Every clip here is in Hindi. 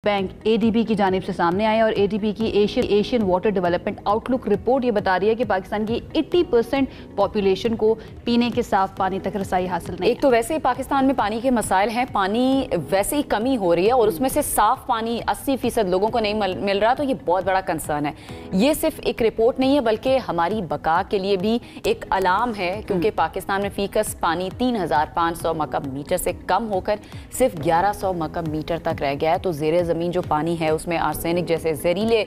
बैंक एडीबी की जानिब से सामने आए और एडीबी की Asian water development outlook report ये बता रही है कि पाकिस्तान की 80% पॉपुलेशन को पीने के साफ पानी तक रसाई हासिल नहीं। एक तो वैसे ही पाकिस्तान में पानी के मसाइल हैं, पानी वैसे ही कमी हो रही है और उसमें से साफ पानी 80% लोगों को नहीं मिल रहा, तो ये बहुत बड़ा कंसर्न है। ये सिर्फ एक रिपोर्ट नहीं है बल्कि हमारी बका के लिए भी एक अलार्म है, क्योंकि पाकिस्तान में फीकस पानी 3500 मकब मीटर से कम होकर सिर्फ 1100 मकब मीटर तक रह गया है। तो ज़ेरे ज़मीन जो पानी है उसमें आर्सेनिक जैसे जहरीले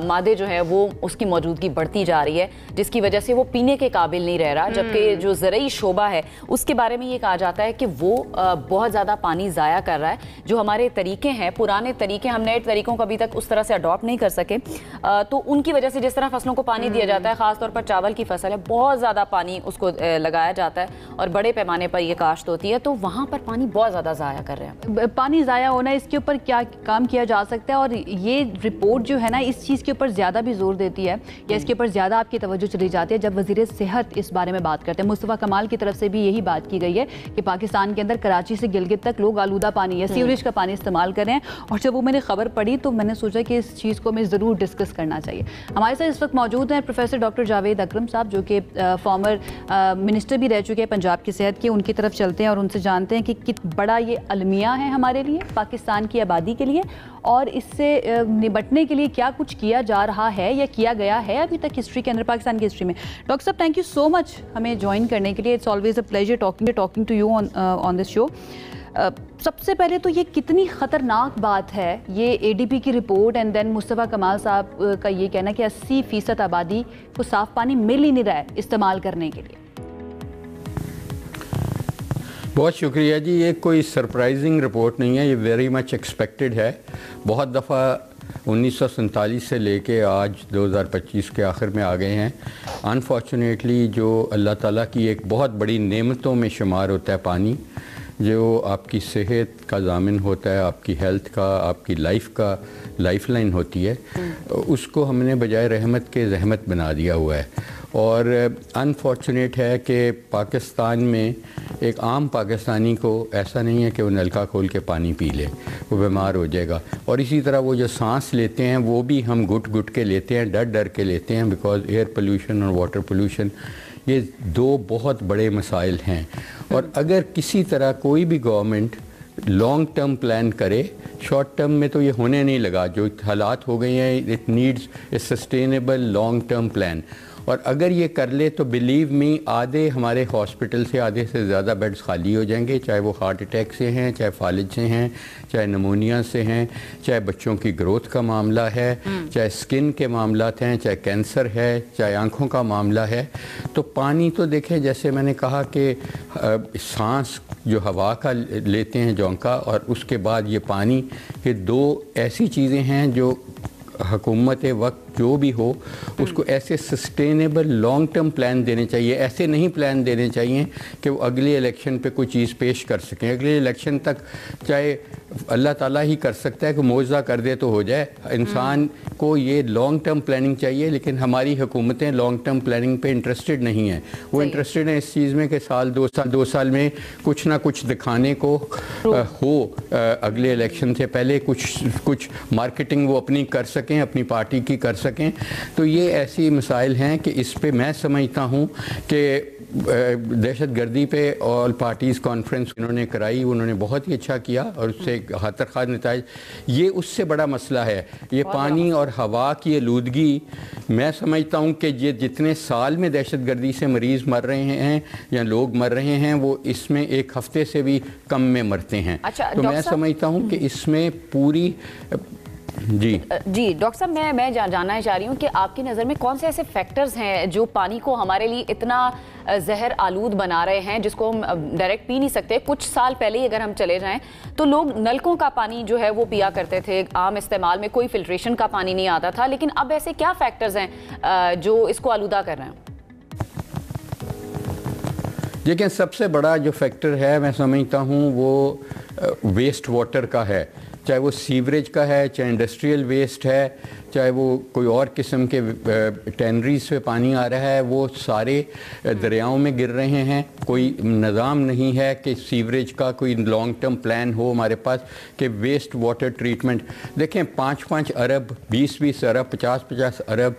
मादे जो है वो उसकी मौजूदगी बढ़ती जा रही है, जिसकी वजह से वो पीने के काबिल नहीं रह रहा। जबकि जो ज़रई शोबा है उसके बारे में ये कहा जाता है कि वो बहुत ज़्यादा पानी ज़ाया कर रहा है। जो हमारे तरीके हैं, पुराने तरीके, हम नए तरीकों को अभी तक उस तरह से अडॉप्ट नहीं कर सके, तो उनकी वजह से जिस तरह फसलों को पानी दिया जाता है, ख़ासतौर पर चावल की फसल है, बहुत ज़्यादा पानी उसको लगाया जाता है और बड़े पैमाने पर यह काश्त होती है, तो वहाँ पर पानी बहुत ज़्यादा ज़ाया कर रहे हैं। पानी ज़ाया होना, इसके ऊपर क्या काम किया जा सकता है? और ये रिपोर्ट जो है ना इस चीज़ के ऊपर ज़्यादा भी जोर देती है या इसके ऊपर ज़्यादा आपकी तवज्जो चली जाती है जब वज़ीर सेहत इस बारे में बात करते हैं। मुस्तफ़ा कमाल की तरफ से भी यही बात की गई है कि पाकिस्तान के अंदर कराची से गिलगित तक लोग आलूदा पानी या सीवरेज का पानी इस्तेमाल कर रहे हैं। और जब वो मैंने खबर पढ़ी तो मैंने सोचा कि इस चीज़ को हमें ज़रूर डिस्कस करना चाहिए। हमारे साथ इस वक्त मौजूद हैं प्रोफेसर डॉक्टर जावेद अकरम साहब, जो कि फॉर्मर मिनिस्टर भी रह चुके हैं पंजाब की सेहत के। उनकी तरफ चलते हैं और उनसे जानते हैं कि कितना बड़ा ये अलमिया है हमारे लिए, पाकिस्तान की आबादी के लिए, और इससे निपटने के लिए क्या कुछ किया जा रहा है या किया गया है अभी तक हिस्ट्री के अंदर, पाकिस्तान की हिस्ट्री में। डॉक्टर साहब, थैंक यू सो मच हमें ज्वाइन करने के लिए। It's always a pleasure talking to you on this show. सबसे पहले तो ये कितनी ख़तरनाक बात है ये एडीबी की रिपोर्ट एंड देन मुस्तफ़ा कमाल साहब का ये कहना कि 80% आबादी को साफ़ पानी मिल ही नहीं रहा है इस्तेमाल करने के लिए। बहुत शुक्रिया जी। ये कोई सरप्राइजिंग रिपोर्ट नहीं है, ये वेरी मच एक्सपेक्टेड है। बहुत दफ़ा 1947 से लेके आज 2025 के आखिर में आ गए हैं। अनफॉर्चुनेटली जो अल्लाह ताला की एक बहुत बड़ी नेमतों में शुमार होता है पानी, जो आपकी सेहत का ज़ामिन होता है, आपकी हेल्थ का, आपकी लाइफ का लाइफलाइन होती है, उसको हमने बजाय रहमत के जहमत बना दिया हुआ है। और अनफॉर्चुनेट है कि पाकिस्तान में एक आम पाकिस्तानी को ऐसा नहीं है कि वो नलका खोल के पानी पी ले, वो बीमार हो जाएगा। और इसी तरह वो जो सांस लेते हैं वो भी हम घुट घुट के लेते हैं, डर डर के लेते हैं, बिकॉज़ एयर पोल्यूशन और वाटर पोल्यूशन ये दो बहुत बड़े मसाइल हैं। और अगर किसी तरह कोई भी गवर्नमेंट लॉन्ग टर्म प्लान करे, शॉर्ट टर्म में तो ये होने नहीं लगा। जो हालात हो गए हैं, it needs a sustainable long term plan. और अगर ये कर ले तो बिलीव मी, आधे हमारे हॉस्पिटल से आधे से ज़्यादा बेड्स खाली हो जाएंगे, चाहे वो हार्ट अटैक से हैं, चाहे फालिज से हैं, चाहे नमोनिया से हैं, चाहे बच्चों की ग्रोथ का मामला है, चाहे स्किन के मामलात हैं, चाहे कैंसर है, चाहे आँखों का मामला है। तो पानी तो देखें, जैसे मैंने कहा कि सांस जो हवा का लेते हैं झोंका, और उसके बाद ये पानी, ये दो ऐसी चीज़ें हैं जो हुकूमत वक्त जो भी हो उसको ऐसे सस्टेनेबल लॉन्ग टर्म प्लान देने चाहिए। ऐसे नहीं प्लान देने चाहिए कि वो अगले इलेक्शन पे कोई चीज़ पेश कर सकें। अगले इलेक्शन तक चाहे अल्लाह ताला ही कर सकता है कि मौज़ा कर दे तो हो जाए। इंसान को ये लॉन्ग टर्म प्लानिंग चाहिए, लेकिन हमारी हुकूमतें लॉन्ग टर्म प्लानिंग पे इंटरेस्टेड नहीं हैं। वो इंटरेस्टेड हैं इस चीज़ में कि साल दो साल में कुछ ना कुछ दिखाने को हो, अगले इलेक्शन से पहले कुछ मार्केटिंग वो अपनी कर सकें, अपनी पार्टी की कर सकें। तो ये ऐसी मसाइल हैं कि इस पे मैं समझता हूँ कि दहशत गर्दी पे ऑल पार्टीज़ कॉन्फ्रेंस उन्होंने कराई, उन्होंने बहुत ही अच्छा किया और उससे खातर खास नताइज। ये उससे बड़ा मसला है, ये पानी और हवा की आलूदगी। मैं समझता हूँ कि ये जितने साल में दहशत गर्दी से मरीज़ मर रहे हैं या लोग मर रहे हैं, वो इसमें एक हफ्ते से भी कम में मरते हैं। अच्छा, तो मैं समझता हूँ कि इसमें पूरी जी डॉक्टर साहब, मैं जानना चाह रही हूँ कि आपकी नज़र में कौन से ऐसे फैक्टर्स हैं जो पानी को हमारे लिए इतना जहर आलूद बना रहे हैं, जिसको हम डायरेक्ट पी नहीं सकते। कुछ साल पहले ही अगर हम चले जाएं तो लोग नलकों का पानी जो है वो पिया करते थे, आम इस्तेमाल में कोई फिल्ट्रेशन का पानी नहीं आता था। लेकिन अब ऐसे क्या फैक्टर्स हैं जो इसको आलूदा कर रहे हैं? देखिए, सबसे बड़ा जो फैक्टर है मैं समझता हूँ वो वेस्ट वाटर का है, चाहे वो सीवरेज का है, चाहे इंडस्ट्रियल वेस्ट है, चाहे वो कोई और किस्म के टैनरीज से पानी आ रहा है, वो सारे दरियाओं में गिर रहे हैं। कोई निज़ाम नहीं है कि सीवरेज का कोई लॉन्ग टर्म प्लान हो हमारे पास कि वेस्ट वाटर ट्रीटमेंट। देखें 5-5 अरब, 20-20 अरब, 50-50 अरब,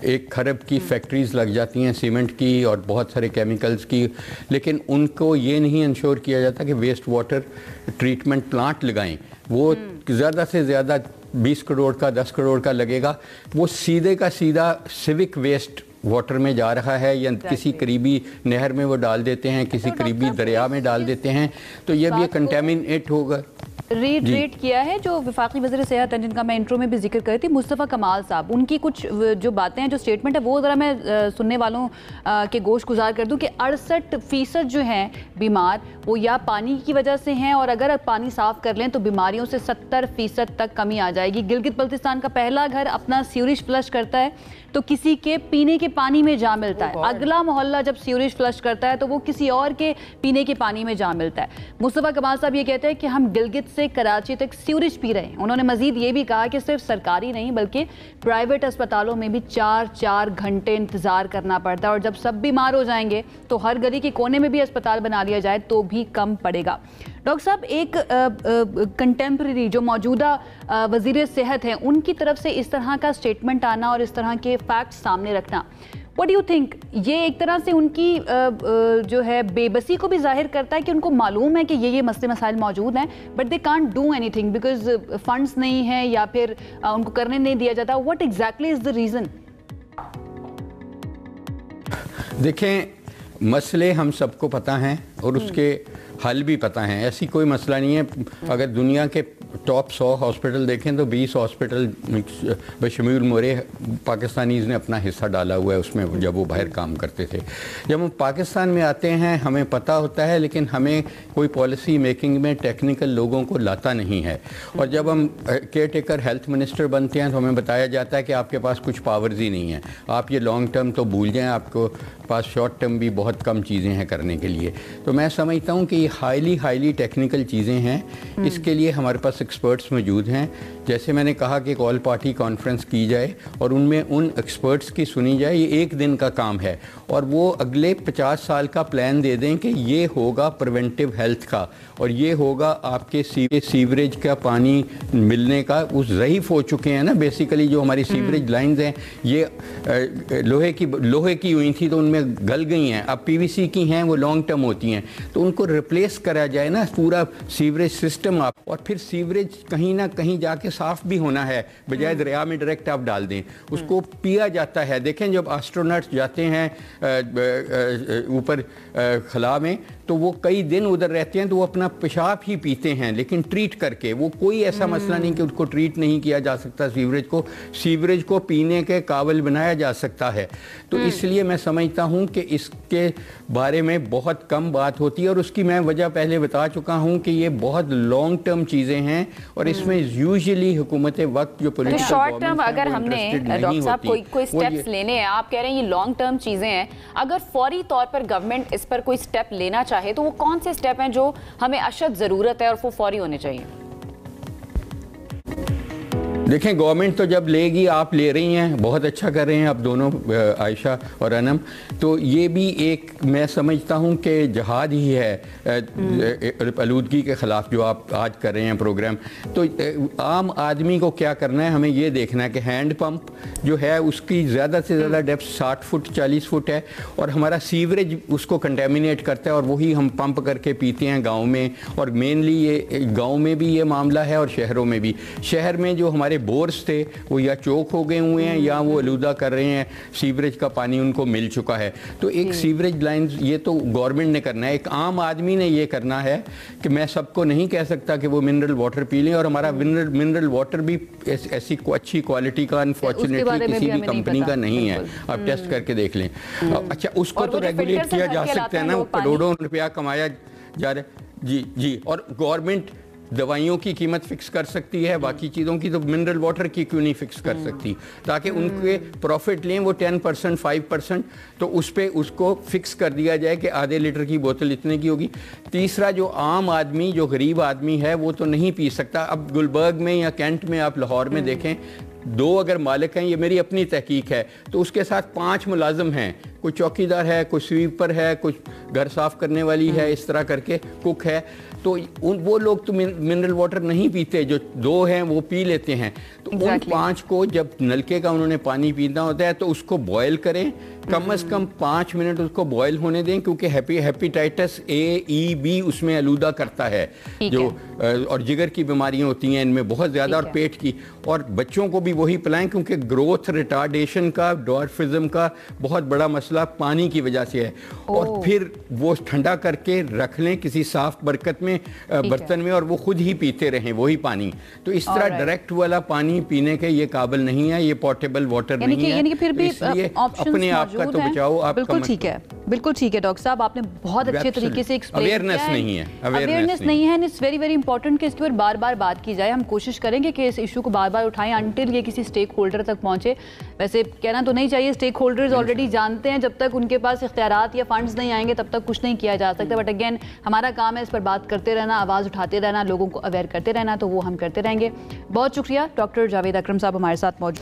1 खरब की फैक्ट्रीज़ लग जाती हैं सीमेंट की और बहुत सारे केमिकल्स की, लेकिन उनको ये नहीं इंश्योर किया जाता कि वेस्ट वाटर ट्रीटमेंट प्लांट लगाएं। वो ज़्यादा से ज़्यादा 20 करोड़ का, 10 करोड़ का लगेगा, वो सीधे का सीधा सिविक वेस्ट वाटर में जा रहा है या किसी करीबी नहर में वो डाल देते हैं, किसी करीबी दरिया में डाल देते हैं, तो ये भी कंटेमिनेट होगा। रीट्रेट किया है जो वफाकी वज़ीर सेहत हैं, जिनका मैं इंट्रो में भी जिक्र करी थी, मुस्तफ़ा कमाल साहब, उनकी कुछ जो बातें हैं, जो स्टेटमेंट है, वो ज़रा मैं सुनने वालों के गोश गुजार कर दूं कि 68% जो हैं बीमार वो या पानी की वजह से हैं, और अगर पानी साफ़ कर लें तो बीमारियों से 70% तक कमी आ जाएगी। गिलगित बल्तिस्तान का पहला घर अपना सीवरेज फ्लश करता है तो किसी के पीने के पानी में जा मिलता है, अगला मोहल्ला जब सीवरेज फ्लश करता है तो वो किसी और के पीने के पानी में जा मिलता है। मुस्तफ़ा कमाल साहब ये कहते हैं कि हम गिलगित से कराची तक सीवरेज पी रहे हैं। उन्होंने मजीद ये भी कहा कि सिर्फ सरकारी नहीं बल्कि प्राइवेट अस्पतालों में भी 4-4 घंटे इंतज़ार करना पड़ता है, और जब सब बीमार हो जाएंगे तो हर गली के कोने में भी अस्पताल बना लिया जाए तो भी कम पड़ेगा। डॉक्टर साहब, एक कंटेम्प्रेरी जो मौजूदा वज़ीर सेहत हैं, उनकी तरफ से इस तरह का स्टेटमेंट आना और इस तरह के फैक्ट्स सामने रखना, व्हाट डू यू थिंक, ये एक तरह से उनकी जो है बेबसी को भी जाहिर करता है कि उनको मालूम है कि ये मसले मसाइल मौजूद हैं, but they can't do anything because funds नहीं हैं या फिर उनको करने नहीं दिया जाता। What exactly is the reason? देखें, मसले हम सबको पता हैं और उसके हल भी पता हैं, ऐसी कोई मसला नहीं है। अगर दुनिया के टॉप 100 हॉस्पिटल देखें तो 20 हॉस्पिटल बशमूल मोरे पाकिस्तानीज़ ने अपना हिस्सा डाला हुआ है उसमें, जब वो बाहर काम करते थे। जब हम पाकिस्तान में आते हैं हमें पता होता है, लेकिन हमें कोई पॉलिसी मेकिंग में टेक्निकल लोगों को लाता नहीं है। और जब हम केयर टेकर हेल्थ मिनिस्टर बनते हैं तो हमें बताया जाता है कि आपके पास कुछ पावर्स ही नहीं है, आप ये लॉन्ग टर्म तो भूल जाएं, आपको पास शॉर्ट टर्म भी बहुत कम चीज़ें हैं करने के लिए। तो मैं समझता हूँ कि ये हाईली टेक्निकल चीज़ें हैं, इसके लिए हमारे पास एक्सपर्ट्स मौजूद हैं। जैसे मैंने कहा कि एक ऑल पार्टी कॉन्फ्रेंस की जाए और उनमें उन एक्सपर्ट्स की सुनी जाए। ये एक दिन का काम है और वो अगले 50 साल का प्लान दे दें कि ये होगा प्रिवेंटिव हेल्थ का और ये होगा आपके सीवरेज का पानी मिलने का। उस ज़ईफ़ हो चुके हैं ना बेसिकली, जो हमारी सीवरेज लाइंस हैं ये लोहे की हुई थी तो उनमें गल गई हैं, अब पीवीसी की हैं, वो लॉन्ग टर्म होती हैं, तो उनको रिप्लेस करा जाए ना पूरा सीवरेज सिस्टम आप, और फिर सीवरेज कहीं ना कहीं जाके साफ़ भी होना है, बजाय दरिया में डायरेक्ट आप डाल दें, उसको पिया जाता है। देखें जब एस्ट्रोनॉट्स जाते हैं ऊपर खला में तो वो कई दिन उधर रहते हैं तो वो अपना पेशाब ही पीते हैं, लेकिन ट्रीट करके। वो कोई ऐसा मसला नहीं कि उसको ट्रीट नहीं किया जा सकता, सीवरेज को पीने के काबिल बनाया जा सकता है। तो इसलिए मैं समझता हूँ कि इसके बारे में बहुत कम बात होती है और उसकी मैं वजह पहले बता चुका हूँ कि ये बहुत लॉन्ग टर्म चीज़ें हैं और इसमें यूजुअली हुकूमत वक्त जो पॉलिटिकल शॉर्ट टर्म अगर हमने डॉक्टर साहब कोई स्टेप्स लेने हैं, आप कह रहे हैं ये लॉन्ग टर्म चीज़ें हैं, अगर फौरी तौर पर गवर्नमेंट इस पर कोई स्टेप लेना चाहे तो वो कौन से स्टेप हैं जो हमें अशद ज़रूरत है और वो फौरी होने चाहिए? देखें गवर्नमेंट तो जब लेगी, आप ले रही हैं, बहुत अच्छा कर रहे हैं आप दोनों, आयशा और अनम, तो ये भी एक मैं समझता हूँ कि जहाद ही है आलूदगी के ख़िलाफ़ जो आप आज कर रहे हैं प्रोग्राम। तो आम आदमी को क्या करना है, हमें ये देखना है कि हैंड पंप जो है उसकी ज़्यादा से ज़्यादा डेप्थ 60 फुट 40 फुट है और हमारा सीवरेज उसको कंटेमिनेट करता है और वही हम पंप करके पीते हैं गाँव में। और मेनली ये गाँव में भी ये मामला है और शहरों में भी। शहर में जो हमारे बोर्स थे वो या चौक हो गए हुए हैं या वो आलूदा कर रहे हैं, सीवरेज का पानी उनको मिल चुका है। तो एक सीवरेज लाइन ये तो गवर्नमेंट ने करना है, एक आम आदमी ने ये करना है कि मैं सबको नहीं कह सकता कि वो मिनरल वाटर पी लें, और हमारा मिनरल वाटर भी ऐसी अच्छी क्वालिटी का अनफॉर्चुनेटली किसी भी कंपनी का नहीं है, आप टेस्ट करके देख लें। अच्छा उसको तो रेगुलेट किया जा सकता है ना, करोड़ों रुपया कमाया जा रहा है। जी और गवर्नमेंट दवाइयों की कीमत फिक्स कर सकती है, बाकी चीज़ों की, तो मिनरल वाटर की क्यों नहीं फिक्स कर सकती, ताकि उनके प्रॉफिट लें वो 10% 5%, तो उस पर उसको फिक्स कर दिया जाए कि आधे लीटर की बोतल इतने की होगी। तीसरा जो आम आदमी, जो गरीब आदमी है वो तो नहीं पी सकता। अब गुलबर्ग में या कैंट में, आप लाहौर में देखें 2 अगर मालिक हैं, ये मेरी अपनी तहकीक है, तो उसके साथ 5 मुलाजिम हैं, कोई चौकीदार है, कोई स्वीपर है, कुछ घर साफ करने वाली है, इस तरह करके कुक है, तो वो लोग तो मिनरल वाटर नहीं पीते, जो 2 हैं वो पी लेते हैं। तो उन 5 को जब नलके का उन्होंने पानी पीना होता है तो उसको बॉयल करें, कम से कम 5 मिनट उसको बॉयल होने दें, क्योंकि हेपेटाइटिस A-E-B उसमें आलूदा करता है, जो और जिगर की बीमारियां होती हैं इनमें बहुत ज़्यादा, और पेट की, और बच्चों को भी वही पिलाएं, क्योंकि ग्रोथ रिटार्डेशन का, डॉर्फिज्म का बहुत बड़ा मसला पानी की वजह से है। और फिर वो ठंडा करके रख लें किसी साफ बरकत में, बर्तन में, और वो खुद ही पीते रहें वही पानी। तो इस तरह डायरेक्ट वाला पानी पीने के ये काबिल नहीं है, ये पोर्टेबल वाटर नहीं है, यानी कि फिर भी अपने आप का तो बचाओ। आप बिल्कुल ठीक है, बिल्कुल ठीक है डॉक्टर साहब, आपने बहुत अच्छे तरीके से एक्सप्लेन किया। अवेयरनेस नहीं है, अवेयरनेस नहीं है, इट्स वेरी वेरी इंपॉर्टेंट कि इसके ऊपर बार बार बात की जाए। हम कोशिश करेंगे कि इस इशू को बार बार उठाएं अंटिल ये किसी स्टेक होल्डर तक पहुंचे। वैसे कहना तो नहीं चाहिए, स्टेक होल्डर्स ऑलरेडी जानते हैं, जब तक उनके पास इख्तियारात या फंड्स नहीं आएंगे तब तक कुछ नहीं किया जा सकता। बट अगेन हमारा काम है इस पर बात करते रहना, आवाज़ उठाते रहना, लोगों को अवेयर करते रहना, तो वो हम करते रहेंगे। बहुत शुक्रिया। डॉक्टर जावेद अकरम साहब हमारे साथ मौजूद